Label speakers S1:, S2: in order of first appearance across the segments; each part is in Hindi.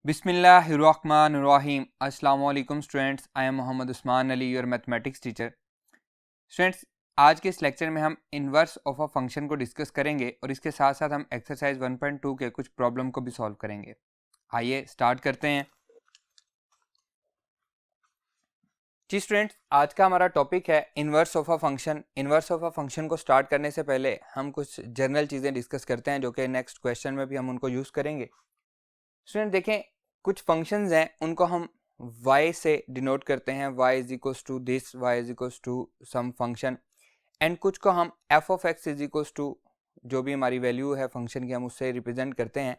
S1: बिस्मिल्लाहिर्रहमानिर्रहीम। अस्सलाम वालेकुम students, I am Mohammed Usman Ali, your mathematics teacher. Students, आज के इस लेक्चर में हम इन्वर्स ऑफ अ फंक्शन को डिस्कस करेंगे और इसके साथ साथ हम एक्सरसाइज 1.2 के कुछ प्रॉब्लम को भी सॉल्व करेंगे। आइए स्टार्ट करते हैं। जी स्टूडेंट्स, आज का हमारा टॉपिक है inverse of a function. Inverse of a function को स्टार्ट करने से पहले हम कुछ जनरल चीज़ें डिस्कस करते हैं जो कि नेक्स्ट क्वेश्चन में भी हम उनको यूज़ करेंगे। स्टूडेंट देखें, कुछ फंक्शंस हैं उनको हम y से डिनोट करते हैं, y is equals to this, y is equals to some function, and कुछ को हम f of x is equals to जो भी हमारी वैल्यू है फंक्शन की हम उससे रिप्रेजेंट करते हैं।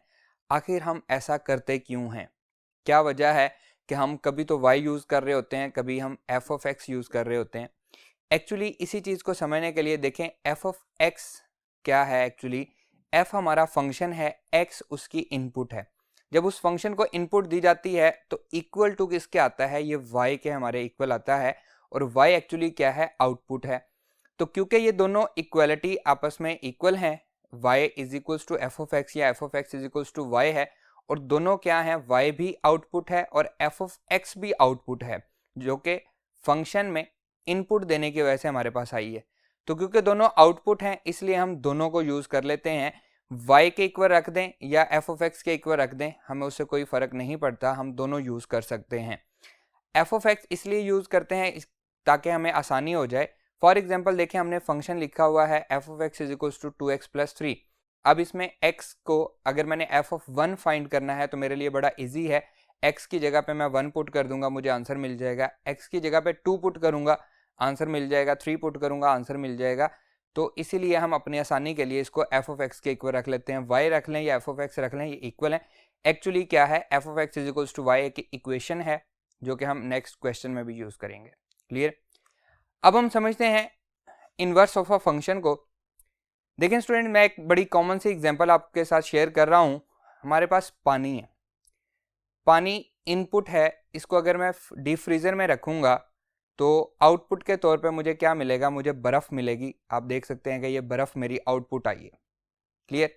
S1: आखिर हम ऐसा करते क्यों हैं? क्या वजह है कि हम कभी तो y यूज़ कर रहे होते हैं, कभी हम f ऑफ x यूज़ कर रहे होते हैं। एक्चुअली इसी चीज़ को समझने के लिए देखें f ऑफ x क्या है। एक्चुअली f हमारा फंक्शन है, x उसकी इनपुट है। जब उस फंक्शन को इनपुट दी जाती है तो इक्वल टू किसके आता है? ये y के हमारे इक्वल आता है, और y एक्चुअली क्या है? आउटपुट है। तो क्योंकि ये दोनों इक्वलिटी आपस में इक्वल हैं, y is equals to F of X या f of x is equals to y है, और दोनों क्या हैं? y भी आउटपुट है और f ऑफ x भी आउटपुट है, जो कि फंक्शन में इनपुट देने की वजह से हमारे पास आई है। तो क्योंकि दोनों आउटपुट हैं इसलिए हम दोनों को यूज़ कर लेते हैं। y के इक्वल रख दें या f ऑफ x के इक्वल रख दें, हमें उससे कोई फ़र्क नहीं पड़ता, हम दोनों यूज़ कर सकते हैं। f ऑफ x इसलिए यूज़ करते हैं ताकि हमें आसानी हो जाए। फॉर एग्जांपल देखें, हमने फंक्शन लिखा हुआ है f of x is equals to 2x plus 3। अब इसमें x को अगर मैंने f ऑफ 1 फाइंड करना है तो मेरे लिए बड़ा ईजी है। x की जगह पे मैं 1 पुट कर दूंगा, मुझे आंसर मिल जाएगा। x की जगह पे 2 पुट करूंगा, आंसर मिल जाएगा। 3 पुट करूंगा, आंसर मिल जाएगा। तो इसीलिए हम अपनी आसानी के लिए इसको f ऑफ x के इक्वल रख लेते हैं। y रख लें या f ऑफ x रख लें, ये इक्वल है। एक्चुअली क्या है? f of x is equals to y एक इक्वेशन है जो कि हम नेक्स्ट क्वेश्चन में भी यूज़ करेंगे। क्लियर? अब हम समझते हैं इन्वर्स ऑफ अ फंक्शन को। देखें स्टूडेंट, मैं एक बड़ी कॉमन सी एग्जांपल आपके साथ शेयर कर रहा हूँ। हमारे पास पानी है, पानी इनपुट है। इसको अगर मैं डीप फ्रीज़र में रखूँगा तो आउटपुट के तौर पे मुझे क्या मिलेगा? मुझे बर्फ़ मिलेगी। आप देख सकते हैं कि ये बर्फ़ मेरी आउटपुट आई है। क्लियर?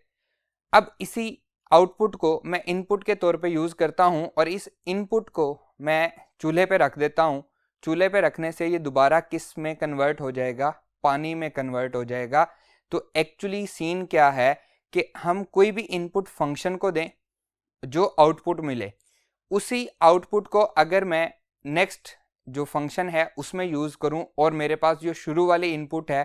S1: अब इसी आउटपुट को मैं इनपुट के तौर पे यूज़ करता हूँ और इस इनपुट को मैं चूल्हे पे रख देता हूँ। चूल्हे पे रखने से ये दोबारा किस में कन्वर्ट हो जाएगा? पानी में कन्वर्ट हो जाएगा। तो एक्चुअली सीन क्या है कि हम कोई भी इनपुट फंक्शन को दें, जो आउटपुट मिले उसी आउटपुट को अगर मैं नेक्स्ट जो फंक्शन है उसमें यूज़ करूं और मेरे पास जो शुरू वाली इनपुट है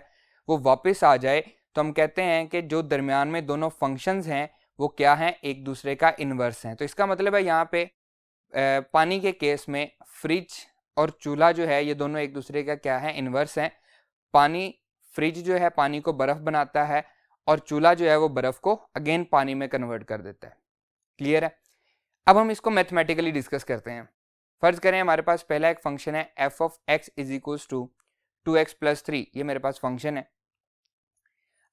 S1: वो वापस आ जाए, तो हम कहते हैं कि जो दरमियान में दोनों फंक्शंस हैं वो क्या हैं? एक दूसरे का इन्वर्स हैं। तो इसका मतलब है यहाँ पे पानी के केस में फ्रिज और चूल्हा जो है ये दोनों एक दूसरे का क्या है? इन्वर्स हैं। पानी, फ्रिज जो है पानी को बर्फ़ बनाता है और चूल्हा जो है वो बर्फ़ को अगेन पानी में कन्वर्ट कर देता है। क्लियर है? अब हम इसको मैथमेटिकली डिस्कस करते हैं। फर्ज करें हमारे पास पहला एक फंक्शन है f of x is equals to 2x plus 3। ये मेरे पास फंक्शन है।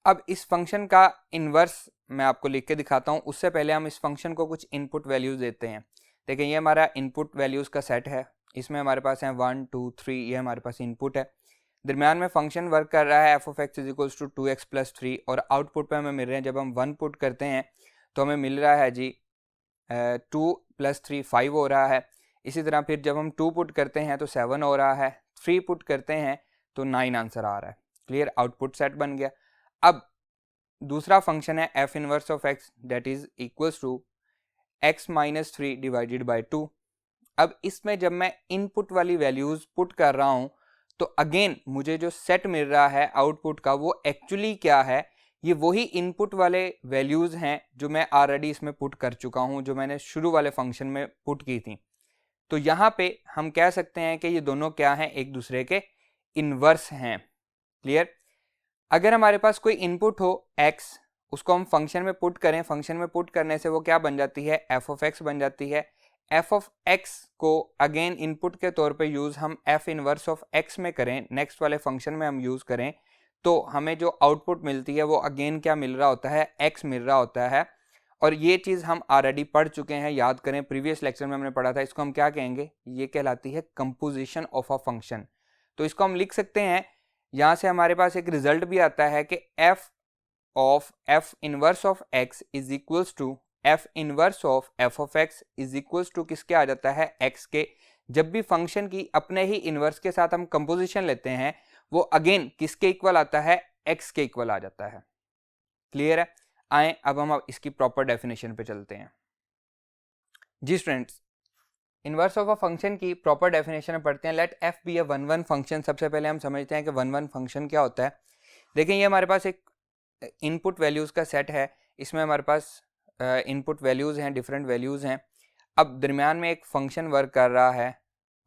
S1: अब इस फंक्शन का इन्वर्स मैं आपको लिख के दिखाता हूँ। उससे पहले हम इस फंक्शन को कुछ इनपुट वैल्यूज़ देते हैं। देखिए, ये हमारा इनपुट वैल्यूज़ का सेट है। इसमें हमारे पास है 1 2 3, ये हमारे पास इनपुट है। दरम्यान में फंक्शन वर्क कर रहा है f of x is equals to 2x plus 3, और आउटपुट पे हमें मिल रहे हैं, जब हम 1 पुट करते हैं तो हमें मिल रहा है जी 2 प्लस 3 5 हो रहा है। इसी तरह फिर जब हम 2 पुट करते हैं तो 7 हो रहा है। 3 पुट करते हैं तो 9 आंसर आ रहा है। क्लियर? आउटपुट सेट बन गया। अब दूसरा फंक्शन है f inverse of x that is equals to x minus 3 divided by 2। अब इसमें जब मैं इनपुट वाली वैल्यूज़ पुट कर रहा हूँ तो अगेन मुझे जो सेट मिल रहा है आउटपुट का वो एक्चुअली क्या है? ये वही इनपुट वाले वैल्यूज़ हैं जो मैं ऑलरेडी इसमें पुट कर चुका हूँ, जो मैंने शुरू वाले फंक्शन में पुट की थी। तो यहाँ पे हम कह सकते हैं कि ये दोनों क्या हैं? एक दूसरे के इन्वर्स हैं। क्लियर? अगर हमारे पास कोई इनपुट हो x, उसको हम फंक्शन में पुट करें, फंक्शन में पुट करने से वो क्या बन जाती है? f ऑफ x बन जाती है। f ऑफ x को अगेन इनपुट के तौर पे यूज़ हम f इनवर्स ऑफ x में करें, नेक्स्ट वाले फंक्शन में हम यूज़ करें, तो हमें जो आउटपुट मिलती है वो अगेन क्या मिल रहा होता है? x मिल रहा होता है। और ये चीज़ हम ऑलरेडी पढ़ चुके हैं, याद करें, प्रीवियस लेक्चर में हमने पढ़ा था। इसको हम क्या कहेंगे? ये कहलाती है कंपोजिशन ऑफ अ फंक्शन। तो इसको हम लिख सकते हैं, यहाँ से हमारे पास एक रिजल्ट भी आता है कि f of f inverse of x is equals to F inverse of F of x is equals to किसके आ जाता है, एक्स के। जब भी फंक्शन की अपने ही इनवर्स के साथ हम कंपोजिशन लेते हैं वो अगेन किसके इक्वल आता है, एक्स के इक्वल आ जाता है। क्लियर है? आए अब हम इसकी प्रॉपर डेफिनेशन पे चलते हैं। जी students, inverse of a function की प्रॉपर डेफिनेशन में पढ़ते हैं। Let F be a one one function. सबसे पहले हम समझते हैं कि वन वन फंक्शन क्या होता है। देखिए, ये हमारे पास एक इनपुट वैल्यूज़ का सेट है। इसमें हमारे पास इनपुट वैल्यूज़ हैं, डिफरेंट वैल्यूज़ हैं। अब दरमियान में एक फंक्शन वर्क कर रहा है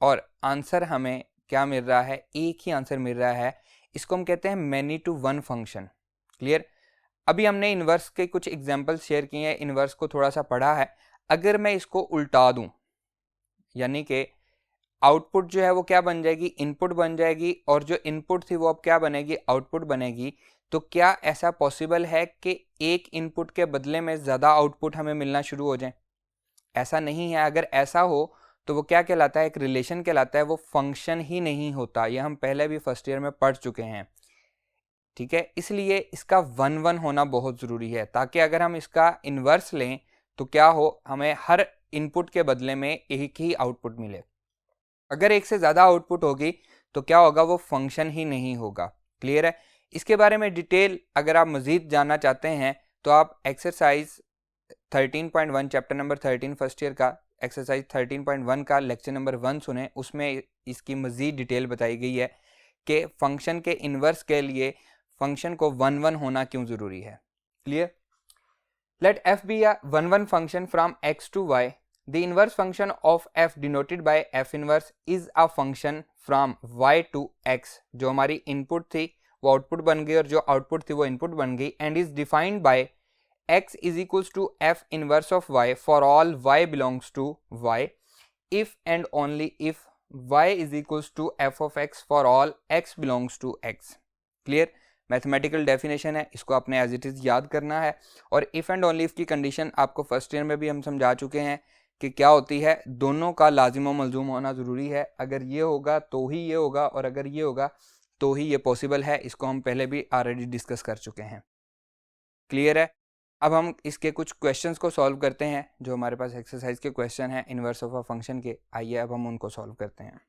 S1: और आंसर हमें क्या मिल रहा है, एक ही आंसर मिल रहा है। इसको हम कहते हैं many to one function. Clear? अभी हमने इनवर्स के कुछ एग्जांपल्स शेयर किए हैं, इनवर्स को थोड़ा सा पढ़ा है। अगर मैं इसको उल्टा दूं, यानी कि आउटपुट जो है वो क्या बन जाएगी, इनपुट बन जाएगी, और जो इनपुट थी वो अब क्या बनेगी, आउटपुट बनेगी। तो क्या ऐसा पॉसिबल है कि एक इनपुट के बदले में ज़्यादा आउटपुट हमें मिलना शुरू हो जाए? ऐसा नहीं है। अगर ऐसा हो तो वो क्या कहलाता है, एक रिलेशन कहलाता है, वो फंक्शन ही नहीं होता। ये हम पहले भी फर्स्ट ईयर में पढ़ चुके हैं। ठीक है, इसलिए इसका वन वन होना बहुत ज़रूरी है, ताकि अगर हम इसका इन्वर्स लें तो क्या हो, हमें हर इनपुट के बदले में एक ही आउटपुट मिले। अगर एक से ज़्यादा आउटपुट होगी तो क्या होगा, वो फंक्शन ही नहीं होगा। क्लियर है? इसके बारे में डिटेल अगर आप मज़ीद जानना चाहते हैं तो आप exercise 13.1 chapter number 13 first year का एक्सरसाइज 13.1 का लेक्चर नंबर 1 सुने। उसमें इसकी मज़ीद डिटेल बताई गई है कि फंक्शन के इन्वर्स के लिए फंक्शन को वन वन होना क्यों ज़रूरी है। Clear? Let F be a one one function from X to Y. The inverse function of f denoted by f inverse is a function from y to x। जो हमारी इनपुट थी वो आउटपुट बन गई और जो आउटपुट थी वो इनपुट बन गई, and is defined by x is equals to f inverse of y for all y belongs to y if and only if y is equals to f of x for all x belongs to x। Clear? Mathematical definition है, इसको आपने एज इट इज़ याद करना है। और इफ़ एंड ओनली इफ़ की कंडीशन आपको फर्स्ट ईयर में भी हम समझा चुके हैं कि क्या होती है, दोनों का लाजिम व मलजूम होना ज़रूरी है। अगर ये होगा तो ही ये होगा, और अगर ये होगा तो ही ये पॉसिबल है। इसको हम पहले भी ऑलरेडी डिस्कस कर चुके हैं। क्लियर है? अब हम इसके कुछ क्वेश्चंस को सॉल्व करते हैं, जो हमारे पास एक्सरसाइज के क्वेश्चन हैं इनवर्स ऑफ अ फंक्शन के। आइए अब हम उनको सॉल्व करते हैं।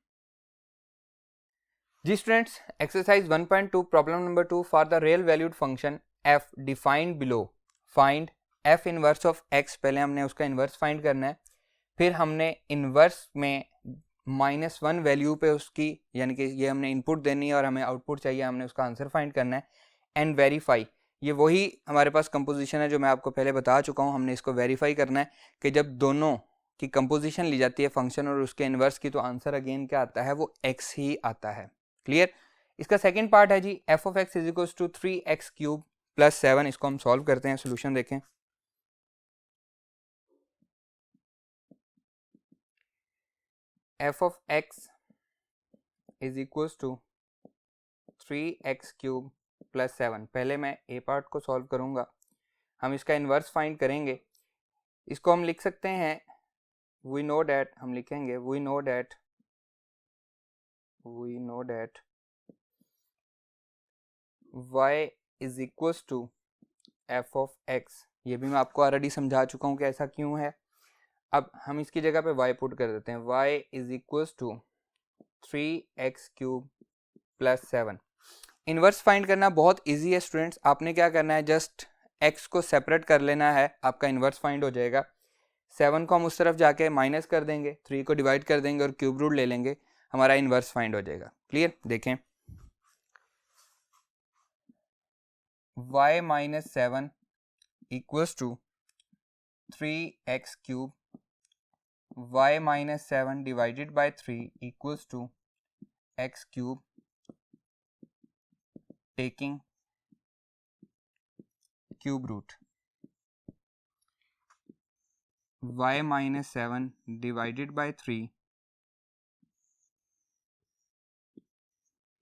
S1: जी students, exercise 1.2 problem number 2 for the real valued function f defined below. Find f inverse of x. पहले हमने उसका इनवर्स फाइंड करना है, फिर हमने इन्वर्स में -1 वैल्यू पे उसकी, यानी कि ये हमने इनपुट देनी है और हमें आउटपुट चाहिए, हमने उसका आंसर फाइंड करना है। एंड वेरीफाई, ये वही हमारे पास कंपोजिशन है जो मैं आपको पहले बता चुका हूँ। हमने इसको वेरीफाई करना है कि जब दोनों की कंपोजिशन ली जाती है फंक्शन और उसके इन्वर्स की, तो आंसर अगेन क्या आता है, वो एक्स ही आता है। क्लियर? इसका सेकेंड पार्ट है जी f of x is equals to 3x cube plus 7। इसको हम सॉल्व करते हैं, सोल्यूशन देखें। F of x is equals to 3x cube plus 7। पहले मैं ए पार्ट को सॉल्व करूंगा, हम इसका इन्वर्स फाइंड करेंगे। इसको हम लिख सकते हैं, वी नो डैट, हम लिखेंगे we know that y is equals to F of X. ये भी मैं आपको ऑलरेडी समझा चुका हूँ कि ऐसा क्यों है। अब हम इसकी जगह पे y पुट कर देते हैं। y is equals to 3x cube plus 7। Inverse find करना बहुत इजी है स्टूडेंट्स। आपने क्या करना है, जस्ट x को सेपरेट कर लेना है, आपका इन्वर्स फाइंड हो जाएगा। 7 को हम उस तरफ जाके माइनस कर देंगे, 3 को डिवाइड कर देंगे और क्यूब रूट ले लेंगे, हमारा इन्वर्स फाइंड हो जाएगा। क्लियर? देखें, y minus 7 equals to 3x cube, y minus 7 divided by 3 equals to x cube, taking cube root. y minus 7 divided by 3,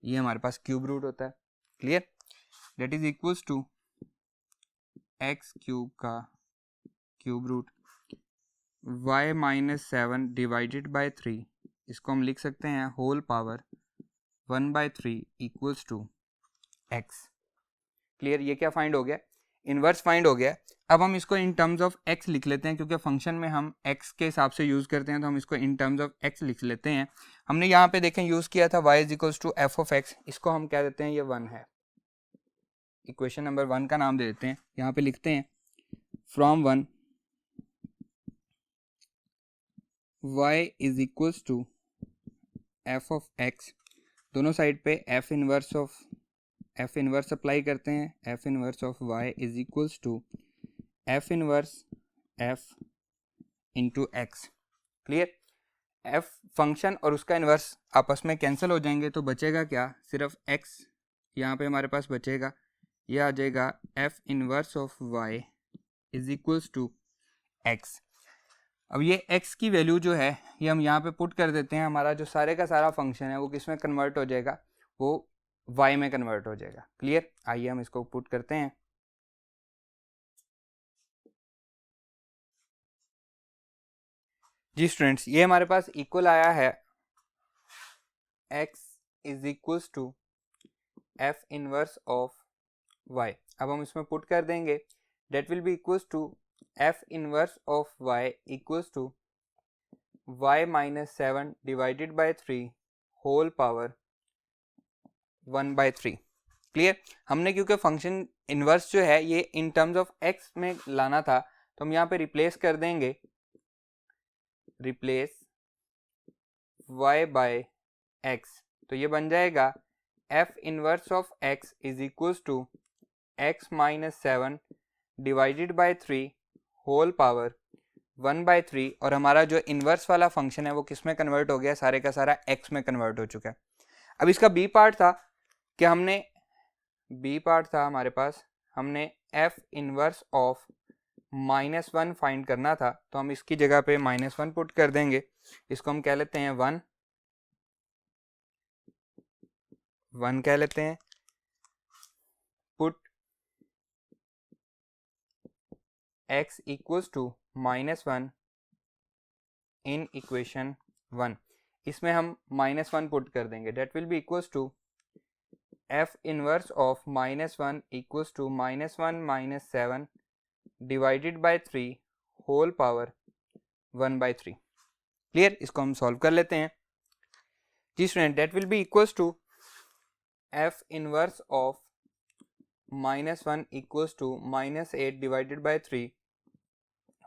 S1: ये हमारे पास क्यूब रूट होता है। Clear? That is equals to x cube का cube root, y minus 7 divided by 3, इसको हम लिख सकते हैं whole power 1/3 equals to x। Clear? ये क्या फाइंड हो गया, इन्वर्स फाइंड हो गया। अब हम इसको इन टर्म्स ऑफ एक्स लिख लेते हैं, क्योंकि फंक्शन में हम एक्स के हिसाब से यूज़ करते हैं, तो हम इसको इन टर्म्स ऑफ एक्स लिख लेते हैं। हमने यहाँ पे देखें यूज़ किया था y is equals to F of X, इसको हम क्या देते हैं, ये 1 है, इक्वेशन नंबर 1 का नाम दे देते हैं। यहाँ पे लिखते हैं from 1 y is equals to F of X, दोनों साइड पे एफ इनवर्स अप्लाई करते हैं। F inverse of y is equals to F inverse F into X. Clear? F function और उसका इन्वर्स आपस में कैंसिल हो जाएंगे, तो बचेगा क्या, सिर्फ x यहाँ पे हमारे पास बचेगा, यह आ जाएगा F inverse of y is equals to x। अब ये x की वैल्यू जो है ये हम यहाँ पे पुट कर देते हैं, हमारा जो सारे का सारा फंक्शन है वो किस में कन्वर्ट हो जाएगा, वो y में कन्वर्ट हो जाएगा। क्लियर? आइए हम इसको पुट करते हैं। जी स्टूडेंट्स, ये हमारे पास इक्वल आया है x is equals to F inverse of y। अब हम इसमें पुट कर देंगे, that will be equals to F inverse of y equals to y minus 7 divided by 3 whole power 1/3। Clear? हमने क्योंकि फंक्शन इनवर्स जो है ये इन टर्म्स ऑफ x में लाना था, तो हम यहाँ पे रिप्लेस कर देंगे, रिप्लेस y बाय x, तो ये बन जाएगा f inverse of x is equals to x minus 7 divided by 3 whole power 1/3। और हमारा जो इनवर्स वाला फंक्शन है वो किस में कन्वर्ट हो गया, सारे का सारा x में कन्वर्ट हो चुका है। अब इसका b पार्ट था कि हमारे पास हमने f इनवर्स ऑफ -1 फाइंड करना था, तो हम इसकी जगह पे -1 पुट कर देंगे, इसको हम कह लेते हैं 1 कह लेते हैं। Put x equals to -1 in equation 1, इसमें हम -1 पुट कर देंगे, that will be equals to f inverse of -1 equals to -1 minus 7 divided by 3 whole power 1/3। Clear? इसको हम सॉल्व कर लेते हैं। जी student, that will be equals to f inverse of -1 equals to -8 divided by 3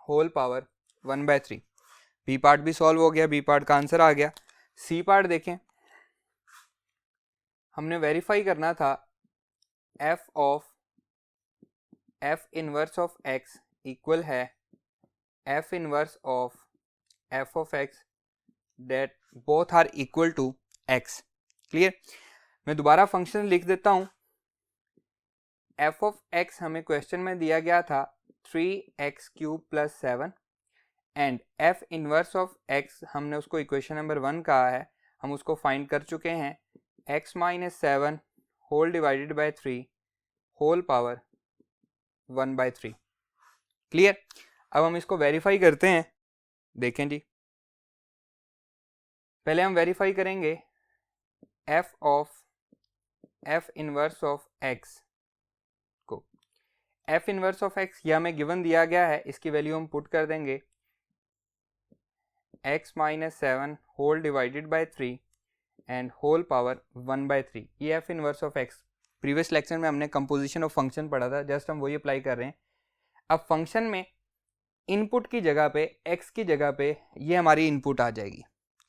S1: whole power 1/3। B part भी सॉल्व हो गया, बी पार्ट का आंसर आ गया। सी पार्ट देखें, हमने वेरीफाई करना था f inverse of x equal है f inverse of f of x that both are equal to x। Clear? मैं दोबारा फंक्शन लिख देता हूं। f ऑफ x हमें क्वेश्चन में दिया गया था 3x³ plus 7 and f inverse of x हमने उसको इक्वेशन नंबर 1 कहा है, हम उसको फाइंड कर चुके हैं x minus 7 whole divided by 3 whole power 1/3। Clear? अब हम इसको वेरीफाई करते हैं। देखें जी, पहले हम वेरीफाई करेंगे f इनवर्स ऑफ x को। f इनवर्स ऑफ x यह हमें गिवन दिया गया है, इसकी वैल्यू हम पुट कर देंगे x minus 7 whole divided by 3 and whole power 1/3। ये f inverse of x, previous lecture में हमने कंपोजिशन ऑफ फंक्शन पढ़ा था, जस्ट हम वही अप्लाई कर रहे हैं। अब फंक्शन में इनपुट की जगह पे x की जगह पे ये हमारी इनपुट आ जाएगी।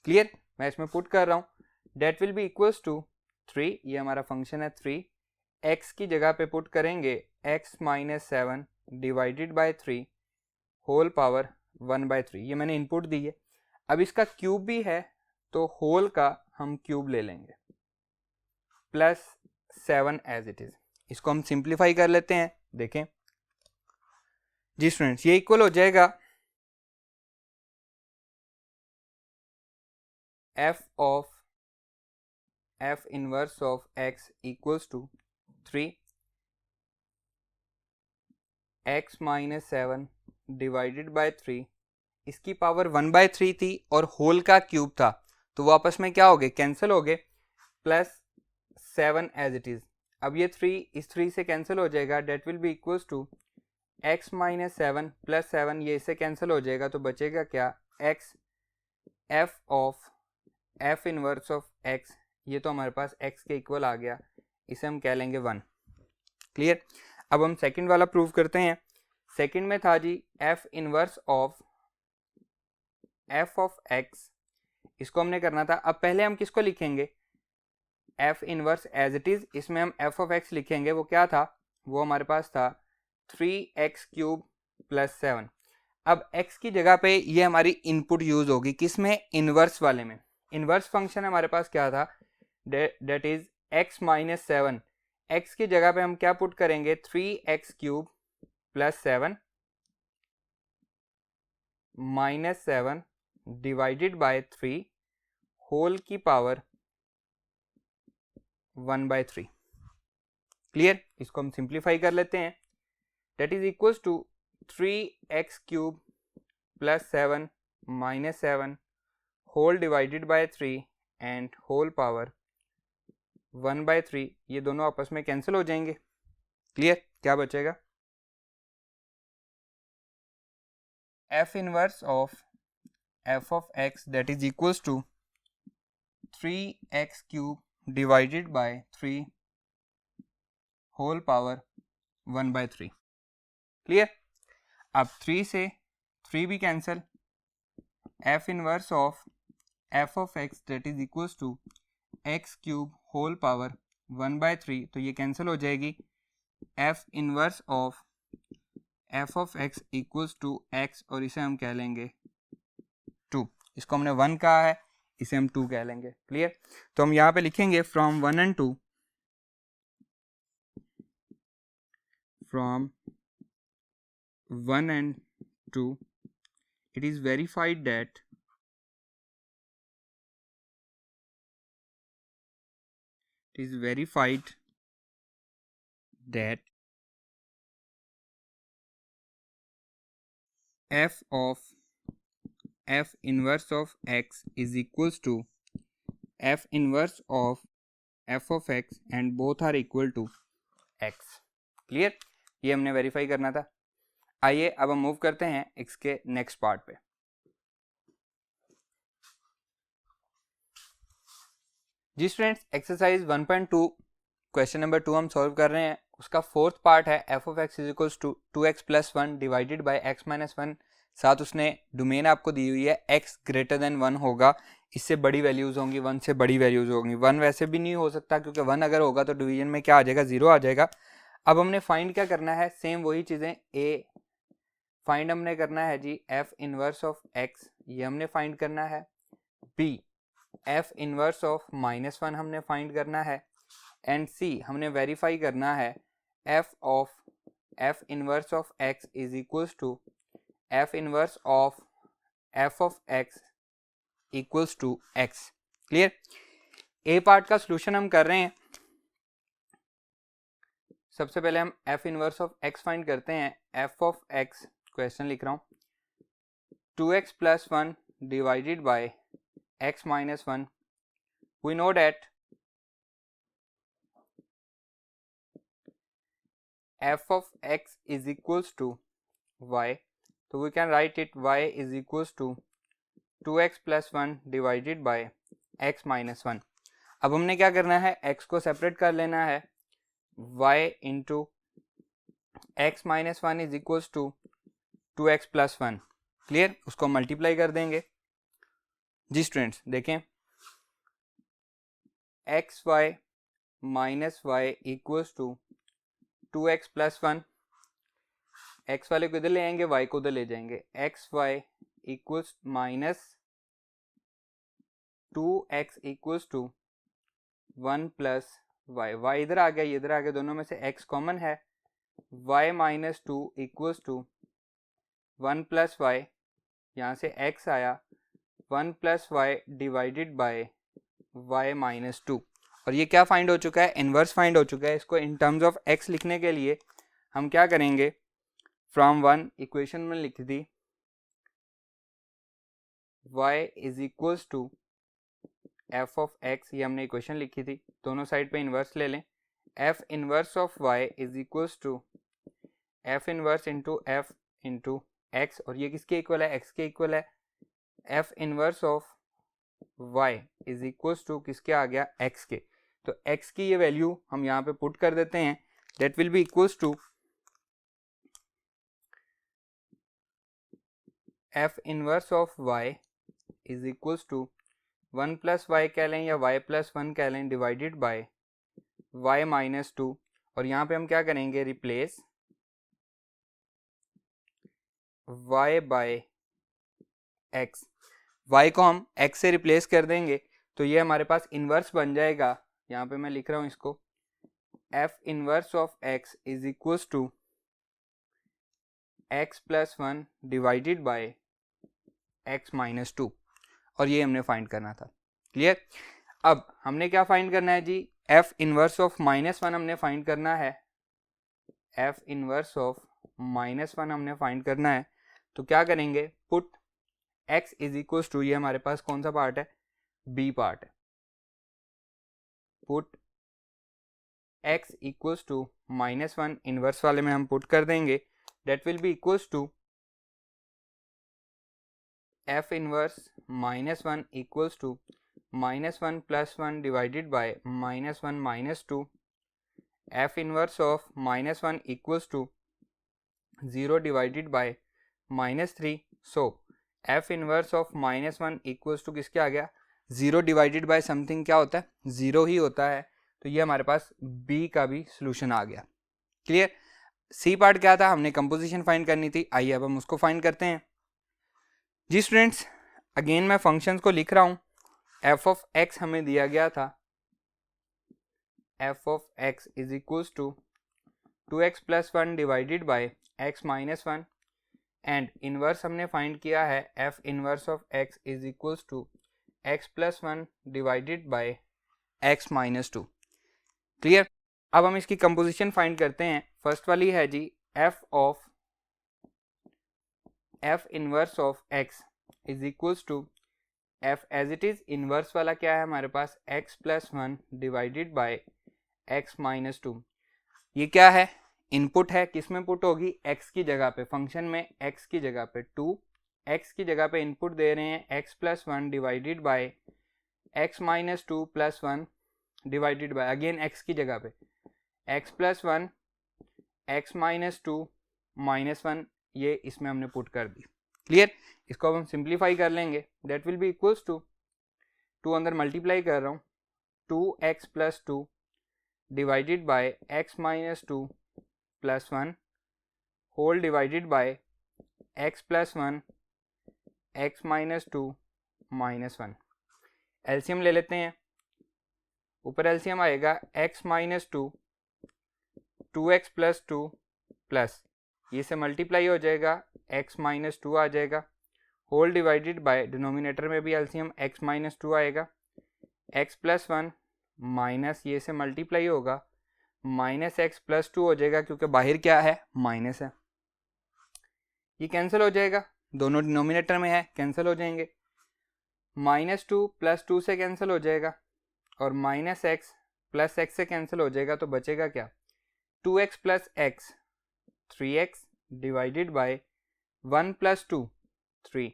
S1: क्लियर? मैं इसमें पुट कर रहा हूँ, that will be equals to 3, ये हमारा फंक्शन है 3, x की जगह पे पुट करेंगे x minus 7 divided by 3 whole power 1/3। ये मैंने इनपुट दी है। अब इसका क्यूब भी है, तो होल का हम क्यूब ले लेंगे प्लस 7 एज इट इज। इसको हम सिंप्लीफाई कर लेते हैं। देखें जी स्टूडेंट्स, ये इक्वल हो जाएगा f inverse of x equals to 3 x minus 7 divided by 3, इसकी पावर 1/3 थी और होल का क्यूब था, तो वो आपस में क्या हो गए, कैंसिल हो गए, प्लस 7 एज इट इज। अब ये 3 इस 3 से कैंसिल हो जाएगा, that will be equals to x minus 7 plus 7, ये इससे कैंसिल हो जाएगा तो बचेगा क्या, x f of f inverse of x, ये तो हमारे पास x के इक्वल आ गया, इसे हम कह लेंगे 1। क्लियर। अब हम सेकंड वाला प्रूव करते हैं। सेकंड में था जी f inverse of f of x, इसको हमने करना था। अब पहले हम किसको लिखेंगे, f inverse as it is, इसमें हम f ऑफ x लिखेंगे। वो क्या था, वो हमारे पास था 3x क्यूब प्लस 7। अब x की जगह पे ये हमारी इनपुट यूज होगी, किसमें, इनवर्स वाले में। इनवर्स फंक्शन हमारे पास क्या था, that is x minus 7। x की जगह पे हम क्या पुट करेंगे, 3x cube plus 7 minus 7 divided by 3 whole की पावर 1/3। क्लियर। इसको हम सिंप्लीफाई कर लेते हैं। That is equals to 3x cube plus 7 minus 7 whole divided by 3 and whole power 1/3। ये दोनों आपस में कैंसिल हो जाएंगे। क्लियर। क्या बचेगा, f inverse of f of x that is equals to 3x cube divided by 3 whole power 1/3। Clear. अब 3 से 3 भी cancel, f inverse of f of x that is equals to x cube whole power 1/3, तो ये कैंसिल हो जाएगी। f inverse of f of x equals to x, और इसे हम कह लेंगे 2। इसको हमने 1 कहा है, इसे हम 2 कह लेंगे। क्लियर। तो हम यहाँ पे लिखेंगे from 1 and 2, from 1 and 2 it is verified that f of f inverse of x is equals to f inverse of f of x and both are equal to x। Clear. ये हमने वेरीफाई करना था। आइए अब हम मूव करते हैं इसके नेक्स्ट पार्ट पे। जी स्टूडेंट्स, एक्सरसाइज 1.2 क्वेश्चन नंबर 2 हम सॉल्व कर रहे हैं। उसका फोर्थ पार्ट है f of x is equals to 2x plus 1 divided by x minus 1। साथ उसने डोमेन आपको दी हुई है x ग्रेटर देन 1 होगा, इससे बड़ी वैल्यूज होंगी, 1 से बड़ी वैल्यूज होंगी। 1 वैसे भी नहीं हो सकता क्योंकि 1 अगर होगा तो डिवीजन में क्या आ जाएगा, 0 आ जाएगा। अब हमने फाइंड क्या करना है, सेम वही चीज़ें। a फाइंड हमने करना है जी f इनवर्स ऑफ x, ये हमने फाइंड करना है। b f इनवर्स ऑफ -1 हमने फाइंड करना है। एंड c हमने वेरीफाई करना है f inverse of x is equals to f inverse of f of x equals to x। Clear. A part का सोल्यूशन हम कर रहे हैं। सबसे पहले हम f inverse of x find करते हैं। f ऑफ x, क्वेश्चन लिख रहा हूं, 2x plus 1 divided by x minus 1। We know that f of x is equals to y, so we can write it y is equals to 2x plus 1 divided by x minus 1। अब हमने क्या करना है, x को सेपरेट कर लेना है। y into X minus 1 is equals to 2x plus 1। Clear. उसको मल्टीप्लाई कर देंगे। जी स्टूडेंट्स देखें, X Y minus Y equals to 2x plus 1। X वाले को इधर ले आएंगे, y को उधर ले जाएंगे। X Y equals minus 2x equals to 1 plus Y. Y इधर आ गया, ये इधर आ गया, दोनों में से x कॉमन है। y minus 2 equals to 1 plus Y, यहाँ से x आया 1 plus Y divided by y minus 2। और ये क्या फाइंड हो चुका है, इनवर्स फाइंड हो चुका है। इसको इन टर्म्स ऑफ x लिखने के लिए हम क्या करेंगे, फ्रॉम 1 इक्वेशन में लिख दी y is equals to f of x, ये हमने इक्वेशन लिखी थी। दोनों साइड पे इनवर्स ले लें। f inverse of y is equals to F inverse into X, और ये किसके इक्वल है, एक्स के इक्वल है। F inverse of Y is equals to किसके आ गया, एक्स के। तो एक्स की ये वैल्यू हम यहाँ पे पुट कर देते हैं, that will be equals to F inverse of Y is equals to 1 plus Y कह लें या y प्लस 1 कह लें डिवाइडेड बाय y माइनस 2, और यहाँ पे हम क्या करेंगे, replace y by x, y को हम x से रिप्लेस कर देंगे तो ये हमारे पास इन्वर्स बन जाएगा। यहाँ पे मैं लिख रहा हूँ इसको, f inverse of x is equals to x plus 1 divided by x minus 2, और ये हमने फाइंड करना था। क्लियर। अब हमने क्या फाइंड करना है जी, f इनवर्स ऑफ -1 हमने फाइंड करना है, f इनवर्स ऑफ -1 हमने फाइंड करना है। तो क्या करेंगे, put x is equals to, ये हमारे पास कौन सा पार्ट है, b पार्ट है, put x equals to -1 inverse वाले में हम पुट कर देंगे, that will be equals to f inverse -1 equals to -1 plus 1 divided by -1 minus 2, f inverse of -1 equals to 0 divided by -3। So f inverse of -1 equals to किसके आ गया, 0 डिवाइडेड बाय समथिंग क्या होता है, 0 ही होता है। तो ये हमारे पास b का भी सोल्यूशन आ गया। क्लियर। c पार्ट क्या था, हमने कंपोजिशन फाइंड करनी थी, आइए अब हम उसको फाइंड करते हैं। जी स्टूडेंट्स, अगेन मैं फंक्शंस को लिख रहा हूँ। f ऑफ x हमें दिया गया था, f of x is equals to 2x plus 1 divided by x minus 1, and inverse हमने फाइंड किया है, f inverse of x is equals to x plus 1 divided by x minus 2। Clear. अब हम इसकी कंपोजिशन फाइंड करते हैं। फर्स्ट वाली है जी f inverse of x is equals to f as it is, inverse वाला क्या है हमारे पास, x plus 1 divided by x minus 2। ये क्या है, इनपुट है, किस में पुट होगी, x की जगह पे, फंक्शन में x की जगह पे 2, x की जगह पे इनपुट दे रहे हैं x plus 1 divided by x minus 2 plus 1 divided by again x की जगह पे x plus 1 x minus 2 minus 1, ये इसमें हमने पुट कर दी। क्लियर। इसको अब हम सिंप्लीफाई कर लेंगे, that will be equals to 2 अंदर मल्टीप्लाई कर रहा हूँ, 2x plus 2 divided by x minus 2 plus 1 whole divided by x plus 1 x minus 2 minus 1। LCM ले लेते हैं, ऊपर एलसीएम आएगा x minus 2 2x plus 2 plus ये से मल्टीप्लाई हो जाएगा, x माइनस 2 आ जाएगा, होल डिवाइडेड बाय डिनोमिनेटर में भी एलसीएम x माइनस 2 आएगा, x प्लस 1 माइनस ये से मल्टीप्लाई होगा, माइनस x प्लस 2 हो जाएगा, क्योंकि बाहर क्या है, माइनस है, ये कैंसिल हो जाएगा, दोनों डिनोमिनेटर में है, कैंसिल हो जाएंगे, माइनस 2 प्लस 2 से कैंसिल हो जाएगा, और माइनस x प्लस x से कैंसिल हो जाएगा, तो बचेगा क्या, 2x plus x 3x divided by 1 plus 2 3,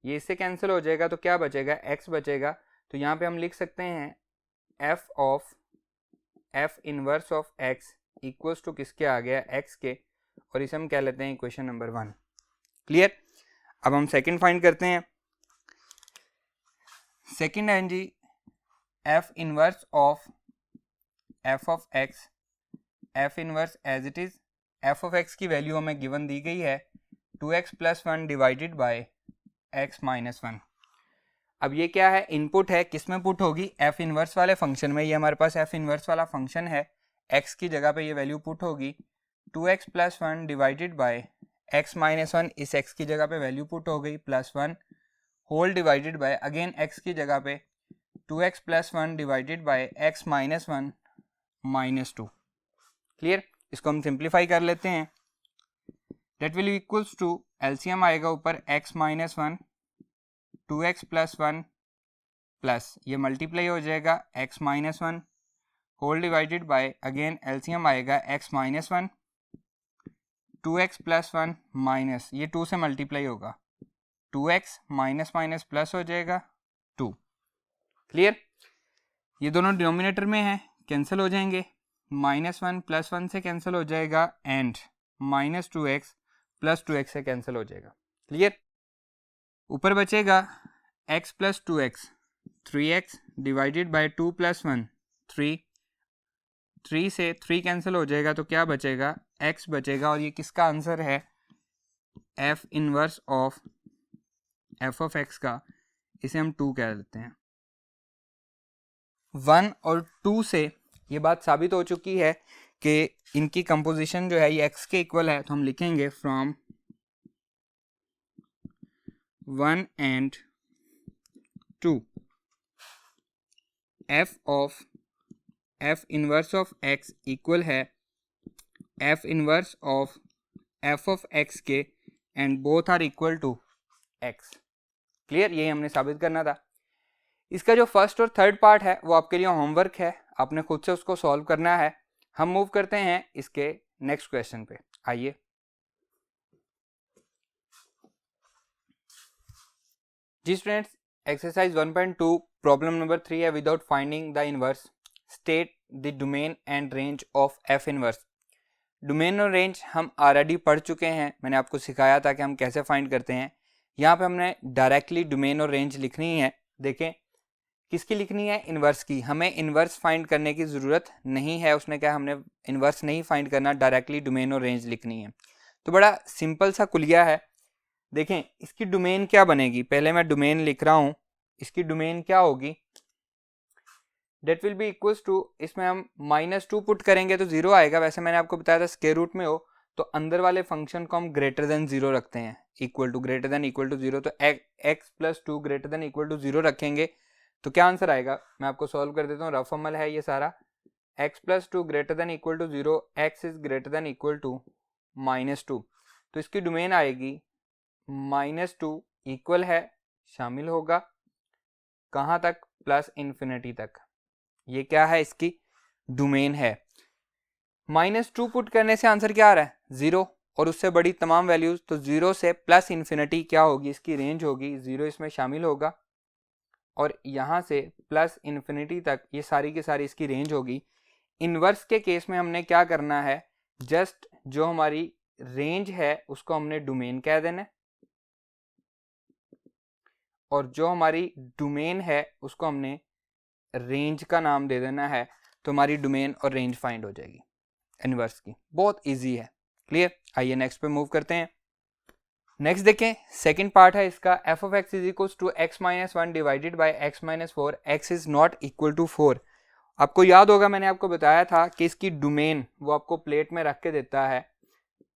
S1: ये इससे कैंसिल हो जाएगा, तो क्या बचेगा, x बचेगा। तो यहाँ पे हम लिख सकते हैं f inverse of x equals to किसके आ गया, x के, और इसे हम कह लेते हैं इक्वेशन नंबर 1। क्लियर। अब हम सेकंड फाइंड करते हैं। सेकंड है जी f inverse of f of x, f inverse as it is, f of x की वैल्यू हमें गिवन दी गई है 2x plus 1 divided by x minus 1। अब ये क्या है, इनपुट है, किस में पुट होगी, f इनवर्स वाले फंक्शन में, ये हमारे पास f इनवर्स वाला फंक्शन है, x की जगह पे ये वैल्यू पुट होगी 2x plus 1 divided by x minus 1, इस x की जगह पे वैल्यू पुट हो गई plus 1 whole divided by again x की जगह पे 2x plus 1 divided by x minus 1 minus 2। Clear. इसको हम सिंप्लीफाई कर लेते हैं, that will equals to, LCM आएगा ऊपर x minus 1 2x plus 1 plus ये मल्टीप्लाई हो जाएगा x minus 1 whole divided by again LCM आएगा x minus 1 2x plus 1 minus, ये 2 से मल्टीप्लाई होगा, 2x माइनस माइनस प्लस हो जाएगा 2। क्लियर? ये दोनों डिनोमिनेटर में है, कैंसिल हो जाएंगे, -1 प्लस 1 से कैंसिल हो जाएगा एंड -2x प्लस 2x से कैंसिल हो जाएगा। क्लियर? ऊपर बचेगा x plus 2x, 3x divided by 2 plus 1 3, 3 से 3 कैंसिल हो जाएगा तो क्या बचेगा, x बचेगा। और ये किसका आंसर है, f inverse of f of x का, इसे हम 2 कह देते हैं। 1 और 2 से ये बात साबित हो चुकी है कि इनकी कंपोजिशन जो है ये x के इक्वल है, तो हम लिखेंगे from 1 and 2 f of f inverse of x equal है f inverse of f of x के and both are equal to x। Clear? यही हमने साबित करना था। इसका जो फर्स्ट और थर्ड पार्ट है वो आपके लिए होमवर्क है, आपने खुद से उसको सॉल्व करना है। हम मूव करते हैं इसके नेक्स्ट क्वेश्चन पे। आइए, जी स्टूडेंट्स, एक्सरसाइज 1.2 प्रॉब्लम नंबर 3 है, without finding the inverse state the domain and range of F inverse. Domain और रेंज हम ऑलरेडी पढ़ चुके हैं, मैंने आपको सिखाया था कि हम कैसे फाइंड करते हैं। यहाँ पे हमने डायरेक्टली डोमेन और रेंज लिखनी है। देखें किसकी लिखनी है, इनवर्स की। हमें इनवर्स फाइंड करने की ज़रूरत नहीं है, उसने कहा हमने इनवर्स नहीं फाइंड करना, डायरेक्टली डोमेन और रेंज लिखनी है। तो बड़ा सिंपल सा कुलिया है। देखें इसकी डोमेन क्या बनेगी, पहले मैं डोमेन लिख रहा हूँ। इसकी डोमेन क्या होगी, that will be equals to, इसमें हम -2 पुट करेंगे तो 0 आएगा। वैसे मैंने आपको बताया था स्क्वायर रूट में हो तो अंदर वाले फंक्शन को हम ग्रेटर देन 0 रखते हैं, equal to greater than equal to 0। तो x plus 2 greater than equal to 0 रखेंगे तो क्या आंसर आएगा, मैं आपको सॉल्व कर देता हूँ। रफ अमल है ये सारा। x plus 2 greater than equal to 0, x is greater than equal to -2, तो इसकी डोमेन आएगी -2 इक्वल है, शामिल होगा कहाँ तक, प्लस इन्फिनिटी तक। ये क्या है, इसकी डोमेन है। -2 पुट करने से आंसर क्या आ रहा है, 0, और उससे बड़ी तमाम वैल्यूज, तो 0 से प्लस इन्फिनिटी क्या होगी, इसकी रेंज होगी। 0 इसमें शामिल होगा और यहाँ से प्लस इन्फिनिटी तक ये सारी की सारी इसकी रेंज होगी। इनवर्स के केस में हमने क्या करना है, जस्ट जो हमारी रेंज है उसको हमने डोमेन कह देना है, और जो हमारी डोमेन है उसको हमने रेंज का नाम दे देना है। तो हमारी डोमेन और रेंज फाइंड हो जाएगी इनवर्स की। बहुत इजी है। क्लियर? आइए नेक्स्ट पे मूव करते हैं। नेक्स्ट देखें, सेकंड पार्ट है इसका, f of x is equals to x minus 1 divided by x minus 4, x is not equal to 4। आपको याद होगा मैंने आपको बताया था कि इसकी डोमेन वो आपको प्लेट में रख के देता है।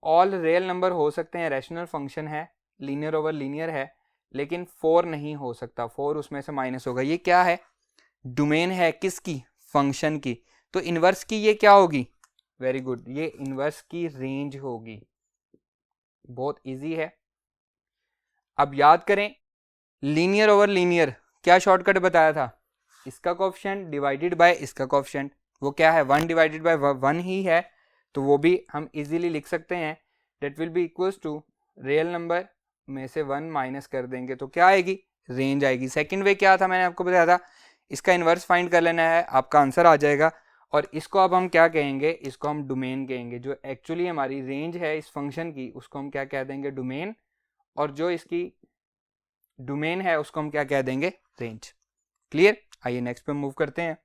S1: ऑल रियल नंबर हो सकते हैं, रैशनल फंक्शन है, लीनियर ओवर लीनियर है, लेकिन 4 नहीं हो सकता, 4 उसमें से माइनस होगा। ये क्या है, डोमेन है किसकी, फंक्शन की। तो इनवर्स की ये क्या होगी, वेरी गुड, ये इनवर्स की रेंज होगी। बहुत इजी है। अब याद करें लीनियर ओवर लीनियर क्या शॉर्टकट बताया था, इसका कोएफिशिएंट डिवाइडेड बाय इसका कोएफिशिएंट, वो क्या है 1 डिवाइडेड बाय 1 ही है, तो वो भी हम इजीली लिख सकते हैं। That will be equals to real number में से 1 माइनस कर देंगे तो क्या आएगी, रेंज आएगी। सेकंड वे क्या था, मैंने आपको बताया था इसका इनवर्स फाइंड कर लेना है, आपका आंसर आ जाएगा। और इसको अब हम क्या कहेंगे, इसको हम डोमेन कहेंगे। जो एक्चुअली हमारी रेंज है इस फंक्शन की उसको हम क्या कह देंगे, डोमेन, और जो इसकी डोमेन है उसको हम क्या कह देंगे, रेंज। क्लियर? आइए नेक्स्ट पे मूव करते हैं।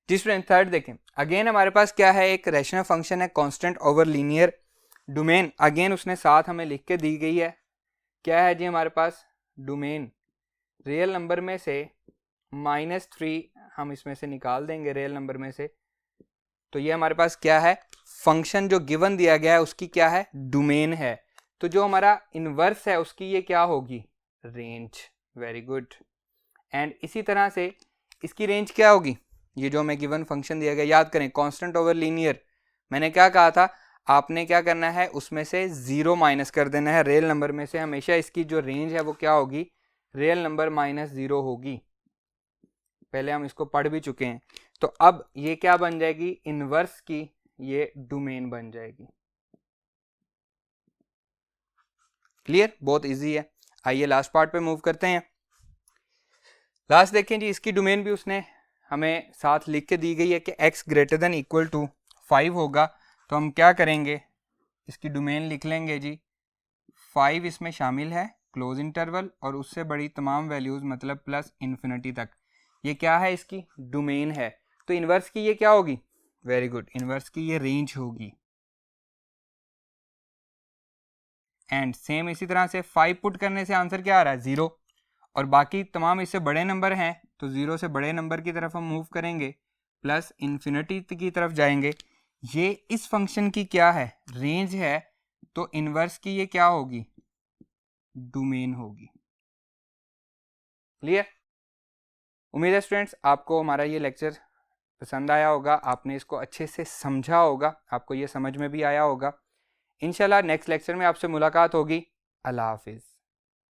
S1: जी स्टूडेंट, थर्ड देखें, अगेन हमारे पास क्या है, एक रैशनल फंक्शन है constant over linear. Domain again उसने साथ हमें लिख के दी गई है। क्या है जी हमारे पास, डोमेन रियल नंबर में से -3 हम इसमें से निकाल देंगे, रियल नंबर में से। तो ये हमारे पास क्या है, फंक्शन जो गिवन दिया गया है उसकी क्या है, डोमेन है। तो जो हमारा इनवर्स है उसकी ये क्या होगी, रेंज। Very good. एंड इसी तरह से इसकी रेंज क्या होगी, ये जो हमें गिवन फंक्शन दिया गया, याद करें कांस्टेंट ओवर लीनियर, मैंने क्या कहा था, आपने क्या करना है, उसमें से 0 माइनस कर देना है। रियल नंबर में से हमेशा इसकी जो रेंज है वो क्या होगी, रियल नंबर -0 होगी। पहले हम इसको पढ़ भी चुके हैं। तो अब ये क्या बन जाएगी, इनवर्स की ये डोमेन बन जाएगी। क्लियर, बहुत इजी है। आइए लास्ट पार्ट पे मूव करते हैं। लास्ट देखें जी, इसकी डोमेन भी उसने हमें साथ लिख के दी गई है कि x greater than equal to 5 होगा। तो हम क्या करेंगे, इसकी डोमेन लिख लेंगे जी, 5 इसमें शामिल है क्लोज इंटरवल और उससे बड़ी तमाम वैल्यूज़ मतलब प्लस इन्फिनिटी तक। ये क्या है, इसकी डोमेन है। तो इन्वर्स की ये क्या होगी, वेरी गुड, इन्वर्स की ये रेंज होगी। एंड सेम इसी तरह से 5 पुट करने से आंसर क्या आ रहा है, 0। और बाकी तमाम इससे बड़े नंबर हैं तो 0 से बड़े नंबर की तरफ हम मूव करेंगे, प्लस इन्फिनिटी की तरफ जाएंगे। ये इस फंक्शन की क्या है, रेंज है। तो इन्वर्स की ये क्या होगी, डोमेन होगी। क्लियर। उम्मीद है स्टूडेंट्स आपको हमारा ये लेक्चर पसंद आया होगा, आपने इसको अच्छे से समझा होगा, आपको ये समझ में भी आया होगा। इंशाल्लाह नेक्स्ट लेक्चर में आपसे मुलाकात होगी। अल्लाह हाफिज़।